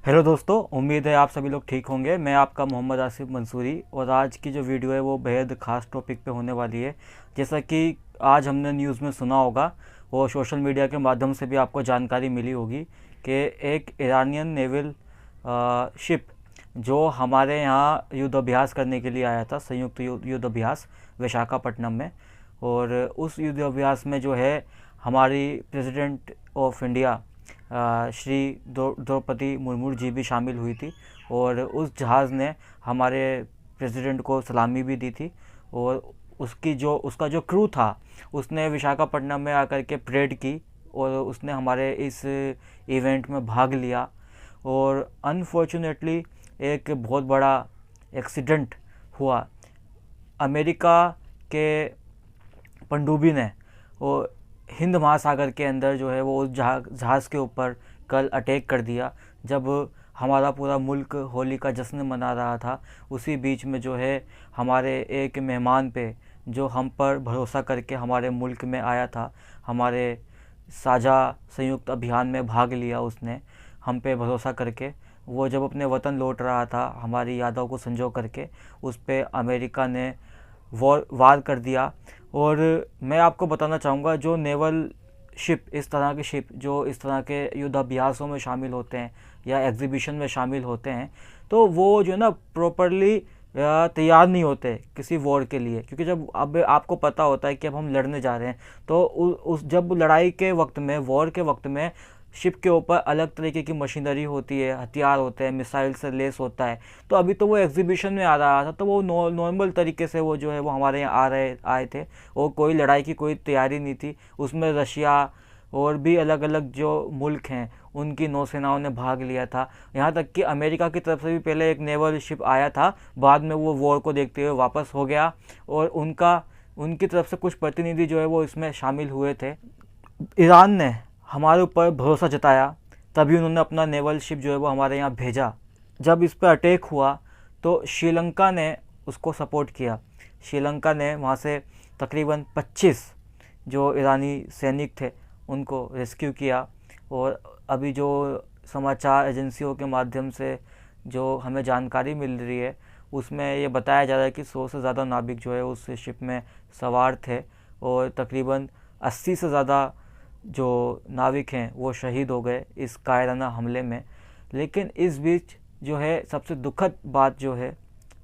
Hello दोस्तों, उम्मीद है आप सभी लोग ठीक होंगे। मैं आपका मोहम्मद आसिफ मंसूरी और आज की जो वीडियो है वो बेहद ख़ास टॉपिक पे होने वाली है। जैसा कि आज हमने न्यूज़ में सुना होगा और सोशल मीडिया के माध्यम से भी आपको जानकारी मिली होगी कि एक ईरानियन नेवल शिप जो हमारे यहाँ युद्ध अभ्यास करने के लिए आया था, संयुक्त युद्ध अभ्यास विशाखापट्टनम में। और उस युद्ध अभ्यास में जो है हमारी president of India Shri Droupadi Murmu ji भी शामिल हुई थी और उस जहाज़ ने हमारे प्रेसिडेंट को सलामी भी दी थी। और उसका जो क्रू था उसने विशाखापट्टनम में आकर के परेड की और उसने हमारे इस इवेंट में भाग लिया। और अनफॉर्चुनेटली एक बहुत बड़ा एक्सीडेंट हुआ। अमेरिका के पनडुब्बी ने वो हिंद महासागर के अंदर जो है वो उस जहाज़ के ऊपर कल अटैक कर दिया। जब हमारा पूरा मुल्क होली का जश्न मना रहा था, उसी बीच में जो है हमारे एक मेहमान पे जो हम पर भरोसा करके हमारे मुल्क में आया था, हमारे साझा संयुक्त अभियान में भाग लिया उसने हम पे भरोसा करके, वो जब अपने वतन लौट रहा था हमारी यादों को संजो करके, उस पे अमेरिका ने वार कर दिया। और मैं आपको बताना चाहूँगा, जो नेवल शिप, इस तरह के शिप जो इस तरह के युद्ध अभ्यासों में शामिल होते हैं या एग्जीबिशन में शामिल होते हैं, तो वो जो ना प्रॉपरली तैयार नहीं होते किसी वॉर के लिए। क्योंकि जब अब आपको पता होता है कि अब हम लड़ने जा रहे हैं, तो उस जब लड़ाई के वक्त में, वॉर के वक्त में, शिप के ऊपर अलग तरीके की मशीनरी होती है, हथियार होते हैं, मिसाइल से लेस होता है। तो अभी तो वो एग्जीबिशन में आ रहा था, तो वो नॉर्मल तरीके से वो जो है वो हमारे यहाँ आए थे और कोई लड़ाई की कोई तैयारी नहीं थी। उसमें रशिया और भी अलग अलग जो मुल्क हैं उनकी नौसेनाओं ने भाग लिया था। यहाँ तक कि अमेरिका की तरफ से भी पहले एक नेवल शिप आया था, बाद में वो वॉर को देखते हुए वापस हो गया और उनकी तरफ से कुछ प्रतिनिधि जो है वो इसमें शामिल हुए थे। ईरान ने हमारे ऊपर भरोसा जताया, तभी उन्होंने अपना नेवल शिप जो है वो हमारे यहाँ भेजा। जब इस पर अटैक हुआ तो श्रीलंका ने उसको सपोर्ट किया। श्रीलंका ने वहाँ से तकरीबन 25 जो ईरानी सैनिक थे उनको रेस्क्यू किया। और अभी जो समाचार एजेंसियों के माध्यम से जो हमें जानकारी मिल रही है, उसमें ये बताया जा रहा है कि 100 से ज़्यादा नाविक जो है उस शिप में सवार थे और तकरीबन 80 से ज़्यादा जो नाविक हैं वो शहीद हो गए इस कायराना हमले में। लेकिन इस बीच जो है सबसे दुखद बात जो है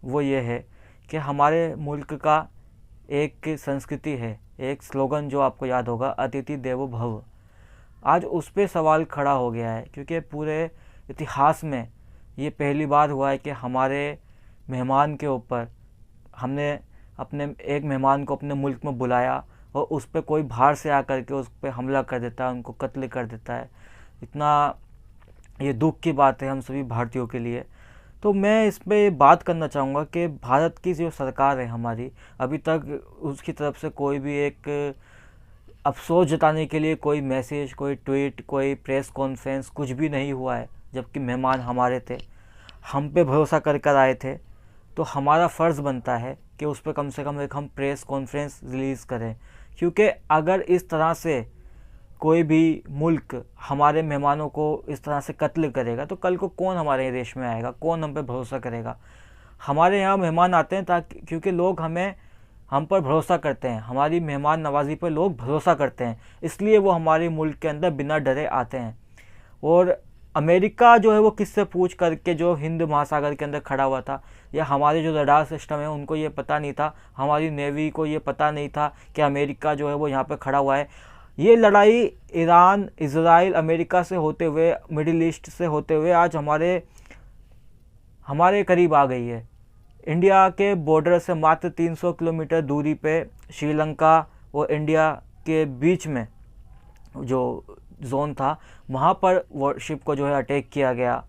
वो ये है कि हमारे मुल्क का एक संस्कृति है, एक स्लोगन जो आपको याद होगा, अतिथि देवो भव। आज उस पर सवाल खड़ा हो गया है, क्योंकि पूरे इतिहास में ये पहली बार हुआ है कि हमारे मेहमान के ऊपर हमने अपने एक मेहमान को अपने मुल्क में बुलाया और उस पर कोई बाहर से आकर के उस पर हमला कर देता है, उनको कत्ल कर देता है। इतना ये दुख की बात है हम सभी भारतीयों के लिए। तो मैं इस पर बात करना चाहूँगा कि भारत की जो सरकार है हमारी, अभी तक उसकी तरफ से कोई भी एक अफसोस जताने के लिए कोई मैसेज, कोई ट्वीट, कोई प्रेस कॉन्फ्रेंस कुछ भी नहीं हुआ है। जबकि मेहमान हमारे थे, हम पे भरोसा कर कर आए थे, तो हमारा फ़र्ज़ बनता है कि उस पर कम से कम एक हम प्रेस कॉन्फ्रेंस रिलीज़ करें। क्योंकि अगर इस तरह से कोई भी मुल्क हमारे मेहमानों को इस तरह से कत्ल करेगा तो कल को कौन हमारे देश में आएगा, कौन हम पे भरोसा करेगा। हमारे यहाँ मेहमान आते हैं ताकि, क्योंकि लोग हम पर भरोसा करते हैं, हमारी मेहमान नवाजी पर लोग भरोसा करते हैं, इसलिए वो हमारे मुल्क के अंदर बिना डरे आते हैं। और अमेरिका जो है वो किससे पूछ करके जो हिंद महासागर के अंदर खड़ा हुआ था, या हमारे जो रडार सिस्टम है उनको ये पता नहीं था, हमारी नेवी को ये पता नहीं था कि अमेरिका जो है वो यहाँ पे खड़ा हुआ है। ये लड़ाई ईरान, इजराइल, अमेरिका से होते हुए, मिडिल ईस्ट से होते हुए आज हमारे करीब आ गई है। इंडिया के बॉर्डर से मात्र 300 किलोमीटर दूरी पे श्रीलंका और इंडिया के बीच में जो जोन था, वहाँ पर वॉरशिप को जो है अटैक किया गया।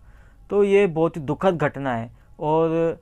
तो ये बहुत ही दुखद घटना है और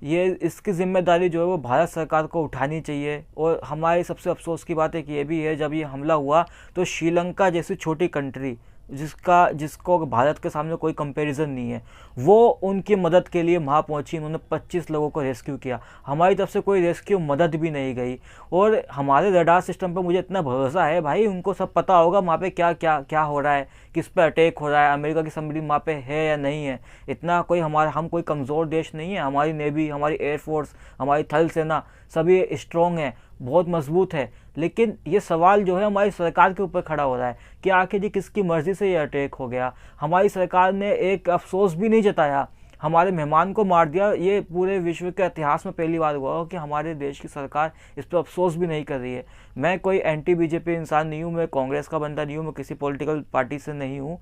ये इसकी ज़िम्मेदारी जो है वो भारत सरकार को उठानी चाहिए। और हमारी सबसे अफसोस की बात है कि ये भी है, जब ये हमला हुआ तो श्रीलंका जैसी छोटी कंट्री जिसको भारत के सामने कोई कंपैरिजन नहीं है, वो उनकी मदद के लिए वहाँ पहुँची। उन्होंने 25 लोगों को रेस्क्यू किया, हमारी तरफ से कोई रेस्क्यू मदद भी नहीं गई। और हमारे रडार सिस्टम पर मुझे इतना भरोसा है भाई, उनको सब पता होगा वहाँ पे क्या क्या क्या हो रहा है, किस पे अटैक हो रहा है, अमेरिका की सबमरीन वहाँ पे है या नहीं है। इतना कोई हम कोई कमज़ोर देश नहीं है। हमारी नेवी, हमारी एयरफोर्स, हमारी थल सेना सभी स्ट्रॉन्ग है, बहुत मजबूत है। लेकिन ये सवाल जो है हमारी सरकार के ऊपर खड़ा हो रहा है कि आखिर जी किसकी मर्ज़ी से ये अटैक हो गया। हमारी सरकार ने एक अफसोस भी नहीं जताया, हमारे मेहमान को मार दिया। ये पूरे विश्व के इतिहास में पहली बार हुआ हो कि हमारे देश की सरकार इस पर अफसोस भी नहीं कर रही है। मैं कोई एंटी बीजेपी इंसान नहीं हूँ, मैं कांग्रेस का बंदा नहीं हूँ, मैं किसी पॉलिटिकल पार्टी से नहीं हूँ,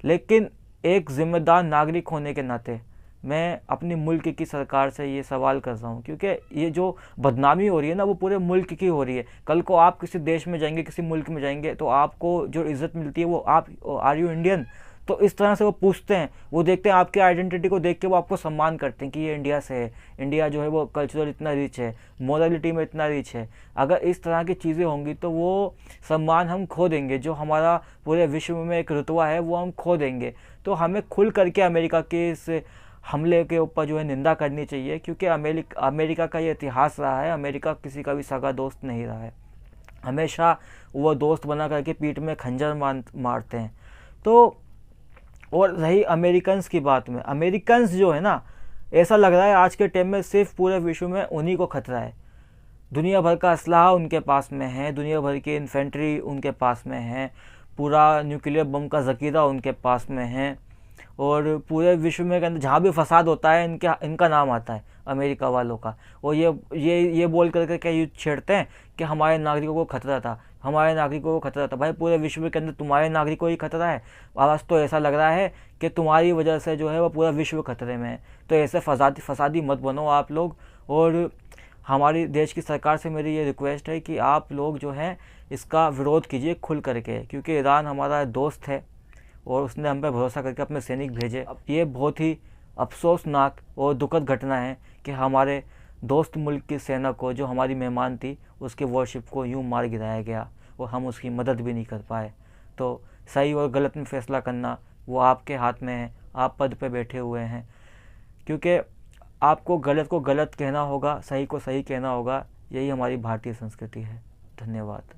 लेकिन एक जिम्मेदार नागरिक होने के नाते मैं अपने मुल्क की सरकार से ये सवाल कर रहा हूँ, क्योंकि ये जो बदनामी हो रही है ना, वो पूरे मुल्क की हो रही है। कल को आप किसी देश में जाएंगे, किसी मुल्क में जाएंगे, तो आपको जो इज़्ज़त मिलती है वो आप आर यू इंडियन, तो इस तरह से वो पूछते हैं, वो देखते हैं आपकी आइडेंटिटी को देख के वो आपको सम्मान करते हैं कि ये इंडिया से है। इंडिया जो है वो कल्चरल इतना रिच है, मोरालिटी में इतना रिच है। अगर इस तरह की चीज़ें होंगी तो वो सम्मान हम खो देंगे, जो हमारा पूरे विश्व में एक रुतबा है वो हम खो देंगे। तो हमें खुल करके अमेरिका के इस हमले के ऊपर जो है निंदा करनी चाहिए, क्योंकि अमेरिका का ये इतिहास रहा है, अमेरिका किसी का भी सगा दोस्त नहीं रहा है। हमेशा वो दोस्त बना करके पीठ में खंजर मारते हैं। तो और रही अमेरिकन्स की बात में, अमेरिकन्स जो है ना, ऐसा लग रहा है आज के टाइम में सिर्फ पूरे विश्व में उन्हीं को खतरा है। दुनिया भर का असलहा उनके पास में है, दुनिया भर की इन्फेंट्री उनके पास में है, पूरा न्यूक्लियर बम का ज़ख़ीरा उनके पास में है, और पूरे विश्व में अंदर जहाँ भी फसाद होता है इनका नाम आता है अमेरिका वालों का। और ये बोल करके क्या युद्ध छेड़ते हैं कि हमारे नागरिकों को खतरा था, हमारे नागरिकों को खतरा था। भाई पूरे विश्व के अंदर तुम्हारे नागरिकों को ही खतरा है। आवाज़ तो ऐसा लग रहा है कि तुम्हारी वजह से जो है वो पूरा विश्व खतरे में है। तो ऐसे फसादी मत बनो आप लोग। और हमारी देश की सरकार से मेरी ये रिक्वेस्ट है कि आप लोग जो हैं इसका विरोध कीजिए खुल करके, क्योंकि ईरान हमारा दोस्त है और उसने हम पे भरोसा करके अपने सैनिक भेजे। अब ये बहुत ही अफसोसनाक और दुखद घटना है कि हमारे दोस्त मुल्क की सेना को, जो हमारी मेहमान थी, उसके वॉरशिप को यूं मार गिराया गया और हम उसकी मदद भी नहीं कर पाए। तो सही और गलत में फ़ैसला करना वो आपके हाथ में है, आप पद पे बैठे हुए हैं, क्योंकि आपको गलत को गलत कहना होगा, सही को सही कहना होगा। यही हमारी भारतीय संस्कृति है। धन्यवाद।